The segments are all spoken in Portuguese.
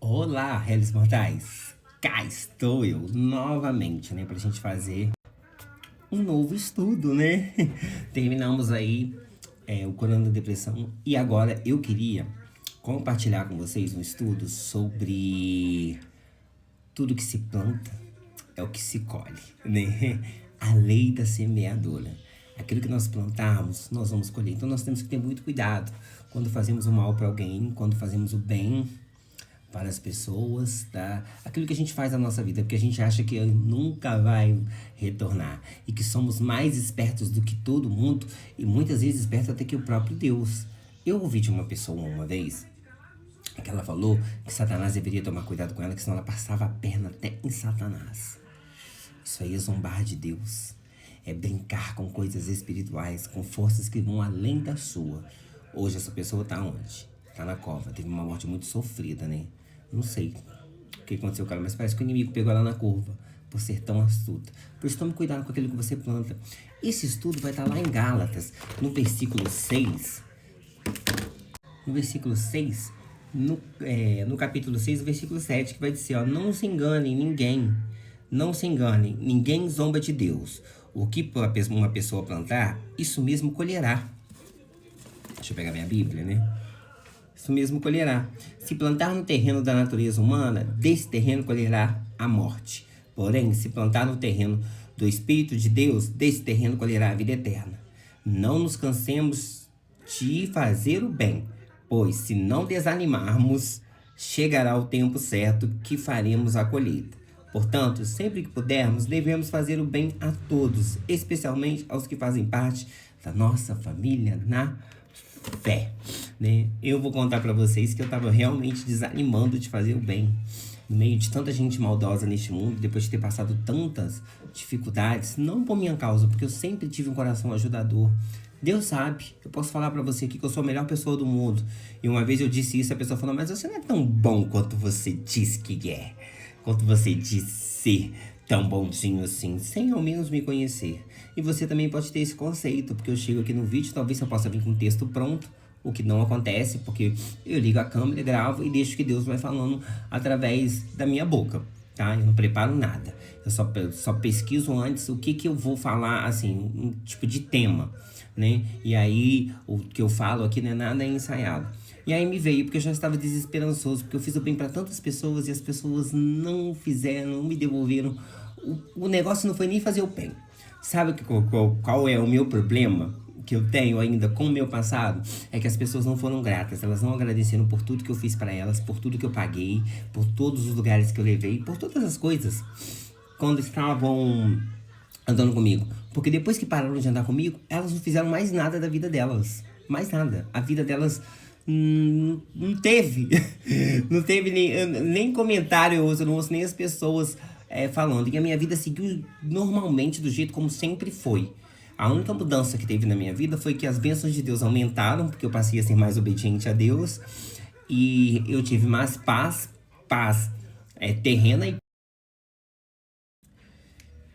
Olá, réis mortais! Cá estou eu novamente, né, pra gente fazer um novo estudo, né? Terminamos aí o Curando a Depressão e agora eu queria compartilhar com vocês um estudo sobre tudo que se planta é o que se colhe, né? A lei da semeadura. Aquilo que nós plantarmos, nós vamos colher. Então nós temos que ter muito cuidado quando fazemos o mal para alguém, quando fazemos o bem para as pessoas, tá? Aquilo que a gente faz na nossa vida, porque a gente acha que nunca vai retornar e que somos mais espertos do que todo mundo e muitas vezes espertos até que o próprio Deus. Eu ouvi de uma pessoa uma vez que ela falou que Satanás deveria tomar cuidado com ela, que senão ela passava a perna até em Satanás. Isso aí é zombar de Deus. É brincar com coisas espirituais, com forças que vão além da sua. Hoje essa pessoa tá onde? Tá na cova. Teve uma morte muito sofrida, né? Não sei o que aconteceu com ela, mas parece que o inimigo pegou ela na curva por ser tão astuta. Por isso, tome cuidado com aquilo que você planta. Esse estudo vai estar lá em Gálatas, no versículo 6. No versículo 6, no capítulo 6, o versículo 7, que vai dizer, ó, não se enganem ninguém. Não se enganem, ninguém zomba de Deus. O que uma pessoa plantar, isso mesmo colherá. Deixa eu pegar minha Bíblia, né? Isso mesmo colherá. Se plantar no terreno da natureza humana, desse terreno colherá a morte. Porém, se plantar no terreno do Espírito de Deus, desse terreno colherá a vida eterna. Não nos cansemos de fazer o bem, pois se não desanimarmos, chegará o tempo certo que faremos a colheita. Portanto, sempre que pudermos, devemos fazer o bem a todos, especialmente aos que fazem parte da nossa família na fé, né? Eu vou contar pra vocês que eu tava realmente desanimando de fazer o bem. No meio de tanta gente maldosa neste mundo, depois de ter passado tantas dificuldades, não por minha causa, porque eu sempre tive um coração ajudador. Deus sabe, eu posso falar pra você aqui que eu sou a melhor pessoa do mundo. E uma vez eu disse isso, a pessoa falou, mas você não é tão bom quanto você diz que é. Quanto você diz ser tão bonzinho assim, sem ao menos me conhecer. E você também pode ter esse conceito, porque eu chego aqui no vídeo, talvez eu possa vir com o texto pronto, o que não acontece, porque eu ligo a câmera, gravo e deixo que Deus vai falando através da minha boca, tá? Eu não preparo nada. Eu só pesquiso antes o que eu vou falar, assim, um tipo de tema, né? E aí, o que eu falo aqui não é nada ensaiado. E aí me veio, porque eu já estava desesperançoso, porque eu fiz o bem para tantas pessoas e as pessoas não fizeram, não me devolveram. O negócio não foi nem fazer o bem. Sabe qual é o meu problema que eu tenho ainda com o meu passado? É que as pessoas não foram gratas, elas não agradeceram por tudo que eu fiz para elas, por tudo que eu paguei, por todos os lugares que eu levei, por todas as coisas, quando estavam andando comigo. Porque depois que pararam de andar comigo, elas não fizeram mais nada da vida delas. Mais nada. A vida delas não teve. Não teve nem comentário, eu não ouço nem as pessoas falando. E a minha vida seguiu normalmente do jeito como sempre foi. A única mudança que teve na minha vida foi que as bênçãos de Deus aumentaram, porque eu passei a ser mais obediente a Deus. E eu tive mais paz terrena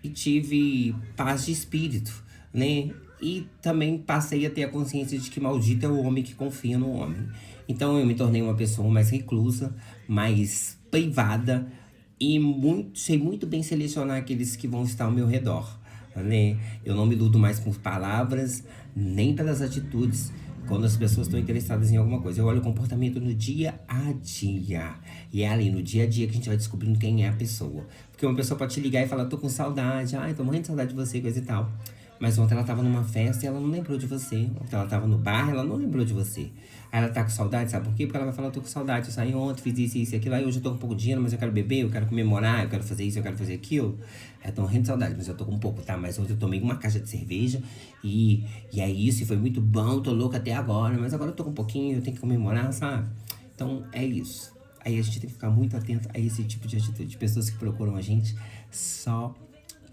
e tive paz de espírito, né? E também passei a ter a consciência de que maldito é o homem que confia no homem. Então eu me tornei uma pessoa mais reclusa, mais privada e sei muito bem selecionar aqueles que vão estar ao meu redor, né? Eu não me iludo mais por palavras, nem pelas atitudes. Quando as pessoas estão interessadas em alguma coisa, eu olho o comportamento no dia a dia. E é ali no dia a dia que a gente vai descobrindo quem é a pessoa. Porque uma pessoa pode te ligar e falar, tô com saudade, ai, tô morrendo de saudade de você, coisa e tal. Mas ontem ela tava numa festa e ela não lembrou de você. Ontem ela tava no bar, ela não lembrou de você. Aí ela tá com saudade, sabe por quê? Porque ela vai falar, eu tô com saudade, eu saí ontem, fiz isso e aquilo. Aí hoje eu tô com um pouco de dinheiro, mas eu quero beber, eu quero comemorar, eu quero fazer isso, eu quero fazer aquilo. Aí eu tô morrendo de saudade, mas eu tô com um pouco, tá? Mas ontem eu tomei uma caixa de cerveja e é isso, e foi muito bom, tô louca até agora. Mas agora eu tô com um pouquinho, eu tenho que comemorar, sabe? Então é isso. Aí a gente tem que ficar muito atento a esse tipo de atitude. Pessoas que procuram a gente só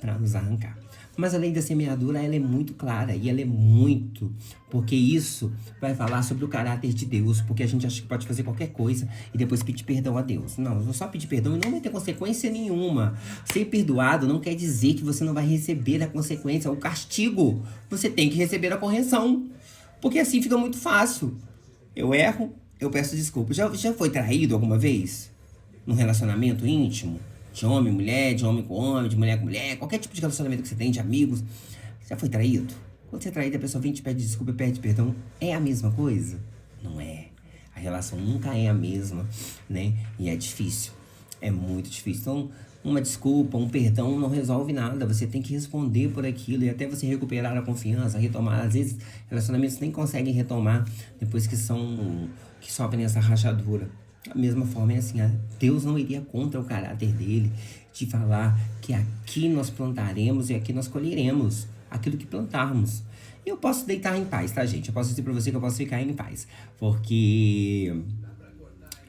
pra nos arrancar. Mas a lei da semeadura, ela é muito clara e ela é muito, porque isso vai falar sobre o caráter de Deus, porque a gente acha que pode fazer qualquer coisa e depois pedir perdão a Deus. Não, eu vou só pedir perdão e não vai ter consequência nenhuma. Ser perdoado não quer dizer que você não vai receber a consequência, o castigo. Você tem que receber a correção, porque assim fica muito fácil. Eu erro, eu peço desculpa. Já foi traído alguma vez? num relacionamento íntimo, de homem, mulher, de homem com homem, de mulher com mulher, qualquer tipo de relacionamento que você tem, de amigos, já foi traído? Quando você é traído, a pessoa vem, te pede desculpa e pede perdão, é a mesma coisa? Não é. A relação nunca é a mesma, né? E é difícil, é muito difícil. Então, uma desculpa, um perdão não resolve nada. Você tem que responder por aquilo e até você recuperar a confiança, retomar. Às vezes, relacionamentos nem conseguem retomar depois que sofrem essa rachadura. Da mesma forma é assim, Deus não iria contra o caráter dele de falar que aqui nós plantaremos e aqui nós colheremos aquilo que plantarmos. Eu posso deitar em paz, tá, gente? Eu posso dizer pra você que eu posso ficar em paz, porque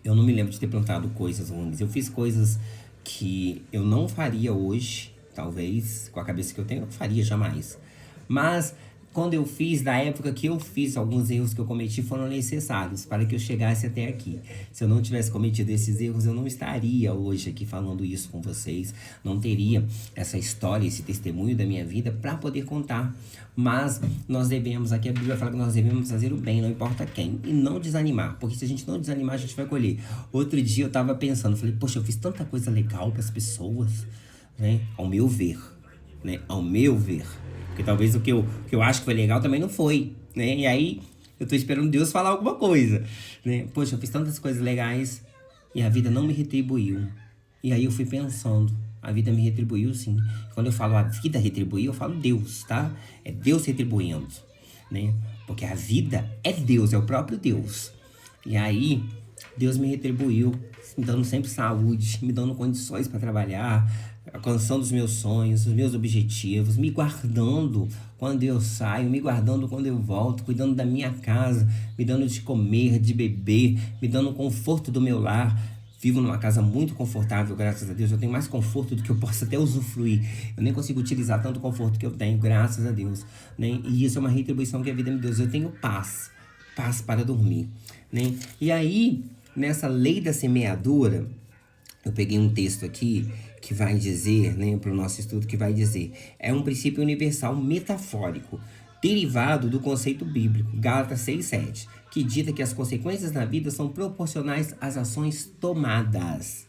eu não me lembro de ter plantado coisas ruins. Eu fiz coisas que eu não faria hoje, talvez, com a cabeça que eu tenho, eu não faria jamais. Mas quando eu fiz, da época que eu fiz, alguns erros que eu cometi foram necessários para que eu chegasse até aqui. Se eu não tivesse cometido esses erros, eu não estaria hoje aqui falando isso com vocês. Não teria essa história, esse testemunho da minha vida para poder contar. Mas nós devemos, aqui a Bíblia fala que nós devemos fazer o bem, não importa quem, e não desanimar. Porque se a gente não desanimar, a gente vai colher. Outro dia eu tava pensando, falei, poxa, eu fiz tanta coisa legal para as pessoas, né? Ao meu ver, né? Ao meu ver. Porque talvez o que eu acho que foi legal também não foi, né? E aí, eu tô esperando Deus falar alguma coisa, né? Poxa, eu fiz tantas coisas legais e a vida não me retribuiu. E aí eu fui pensando, a vida me retribuiu sim. Quando eu falo a vida retribuiu, eu falo Deus, tá? É Deus retribuindo, né? Porque a vida é Deus, é o próprio Deus. E aí, Deus me retribuiu, me dando sempre saúde, me dando condições para trabalhar, alcançando os meus sonhos, os meus objetivos, me guardando quando eu saio, me guardando quando eu volto, cuidando da minha casa, me dando de comer, de beber, me dando conforto do meu lar. Vivo numa casa muito confortável, graças a Deus. Eu tenho mais conforto do que eu posso até usufruir. Eu nem consigo utilizar tanto conforto que eu tenho, graças a Deus, né? E isso é uma retribuição que a vida me deu. Eu tenho paz, paz para dormir, né? E aí, nessa lei da semeadura, eu peguei um texto aqui que vai dizer, né, para o nosso estudo, que vai dizer, é um princípio universal metafórico, derivado do conceito bíblico, Gálatas 6:7, que dita que as consequências na vida são proporcionais às ações tomadas.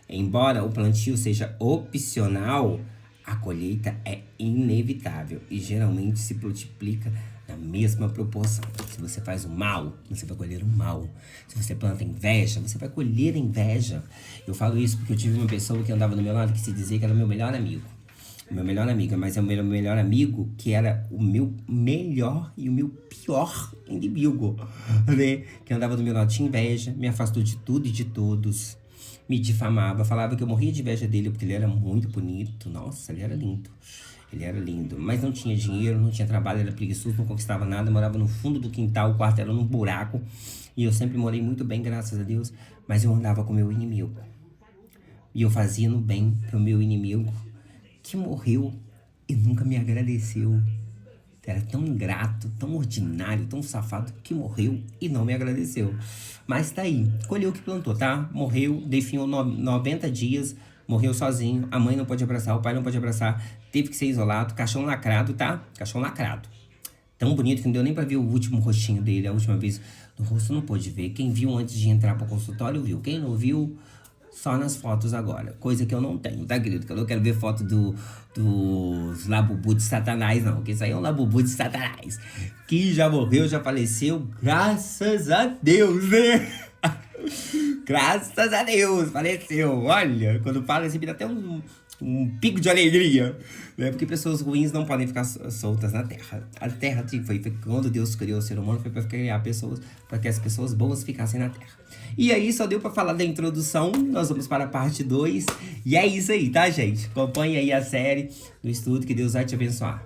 Embora o plantio seja opcional, a colheita é inevitável e geralmente se multiplica na mesma proporção. Se você faz o mal, você vai colher o mal. Se você planta inveja, você vai colher inveja. Eu falo isso porque eu tive uma pessoa que andava do meu lado que se dizia que era o meu melhor amigo. O meu melhor amigo, mas é o meu melhor amigo que era o meu melhor e o meu pior inimigo, né? Que andava do meu lado, tinha inveja, me afastou de tudo e de todos, me difamava, falava que eu morria de inveja dele porque ele era muito bonito. Nossa, ele era lindo. Ele era lindo, mas não tinha dinheiro, não tinha trabalho, era preguiçoso, não conquistava nada, morava no fundo do quintal, o quarto era num buraco. E eu sempre morei muito bem, graças a Deus, mas eu andava com o meu inimigo. E eu fazia no bem pro meu inimigo, que morreu e nunca me agradeceu. Era tão ingrato, tão ordinário, tão safado, que morreu e não me agradeceu. Mas tá aí, colheu o que plantou, tá? Morreu, definhou 90 dias, morreu sozinho, a mãe não pode abraçar, o pai não pode abraçar, teve que ser isolado, caixão lacrado, tá? Caixão lacrado. Tão bonito que não deu nem pra ver o último rostinho dele, a última vez do rosto não pôde ver. Quem viu antes de entrar pro consultório viu, quem não viu, só nas fotos agora. Coisa que eu não tenho, tá, querido? Que eu não quero ver foto dos labubu de Satanás, não. Porque isso aí é um labubu de Satanás. Que já morreu, já faleceu, graças a Deus, né? Graças a Deus, faleceu. Olha, quando fala assim, me dá até um pico de alegria, né? Porque pessoas ruins não podem ficar soltas na Terra. A Terra foi quando Deus criou o ser humano, foi para criar pessoas, para que as pessoas boas ficassem na Terra. E aí, só deu para falar da introdução, nós vamos para a parte 2. E é isso aí, tá, gente? Acompanhe aí a série do estudo, que Deus vai te abençoar.